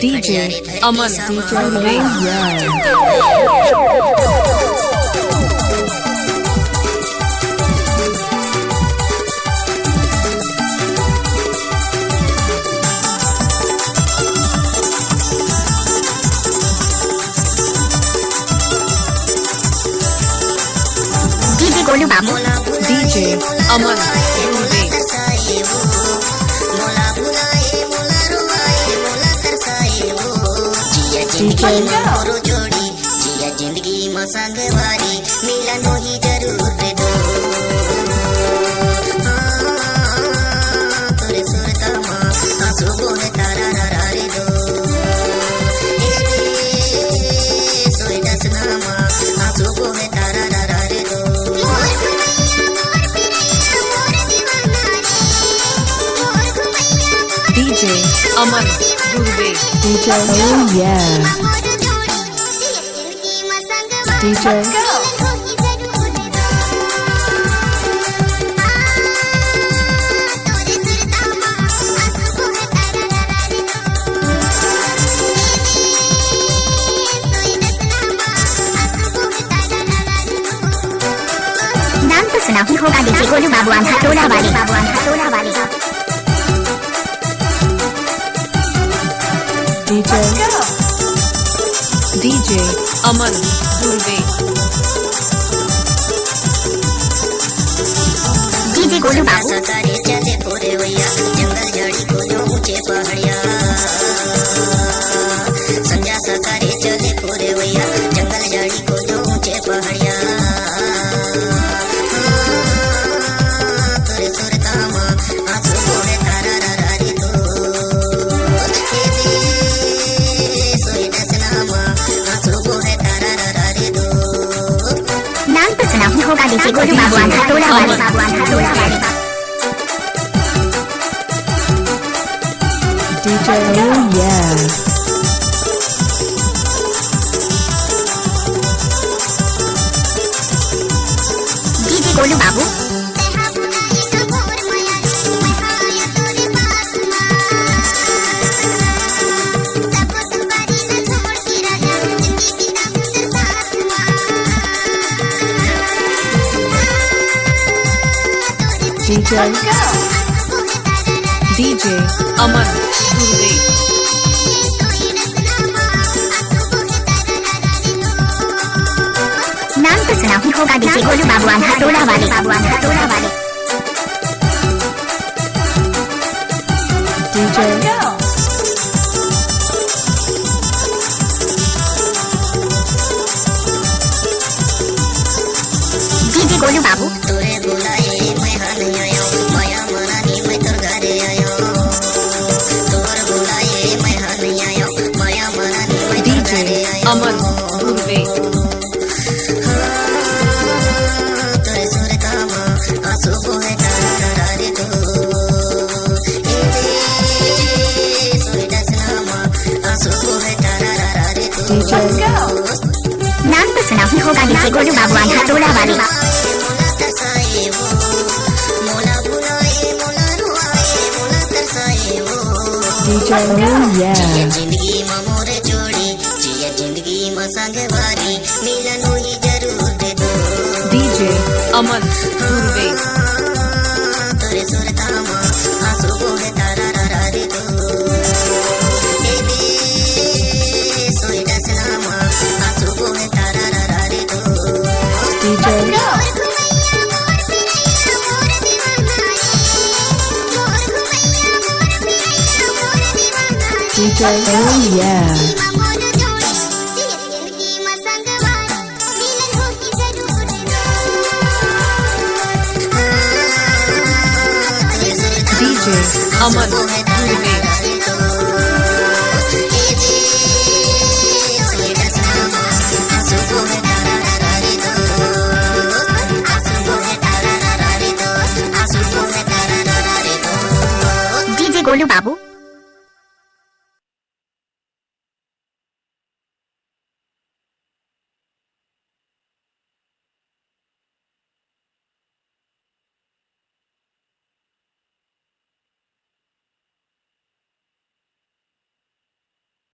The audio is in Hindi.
DJ Aman DJ Golu Babu DJ Aman जिंदगी में संगवारी मिलन ही जरूर दे दो तोरे सुरता मां आंसू को है तारा रा रे दो सोई दसना मां आंसू को है तारा रा रे दो DJ Aman Durbe DJ, oh yeah. DJ. नाम तो सुना ही होगा डीजे गोलू बाबू हटोला वाले DJ Aman Durbe DJ Golu Babu सतारे चले पूरे वैया जंगल झाड़ी को जो ऊंचे पहाड़िया संजा सतारे चले पूरे वैया जंगल झाड़ी को जो ऊंचे पहाड़िया तोरे सुरता मां आंसू को है तारा रा रे दो सोई दसना मां आंसू को है तारा रा रे दो नाम तो सुना ही होगा डीजे गोलू बाबू हटोला वाले DJ, oh yeah. DJ Golu Babu DJ Aman Durbe नाम तो सुना ही होगा डीजे गोलू बाबू हटोला वाले DJ. डीजे गोलू बाबू तोरे बुलाए मैं हन आयो माया मनानी मैं तोर घरे आयो तोर बुलाए मैं हन आयो माया मनानी मैं तोर DJ घरे आयो Aman Durbe तोरे सुरता मां आंसू को है तारा रा रे दो सोई दसना मां आंसू को है तारा रा रे दो नाम तो सुना ही होगा डीजे गोलू बाबू हटोला वाले मोला तरसाए वो मोला बुलाए मोला रुआए मोला तरसाए वो DJ, oh yeah. जिंदगी में मोरे जोड़ी जिया जिंदगी में संगवारी मिलन ही जरूर दे दो DJ Aman Durbe तोरे सुरता मां आंसू को है तारा रा रे दो सोई दसना मां आंसू को है तारा रा रे दो DJ. DJ, oh yeah. DJ Aman Durbe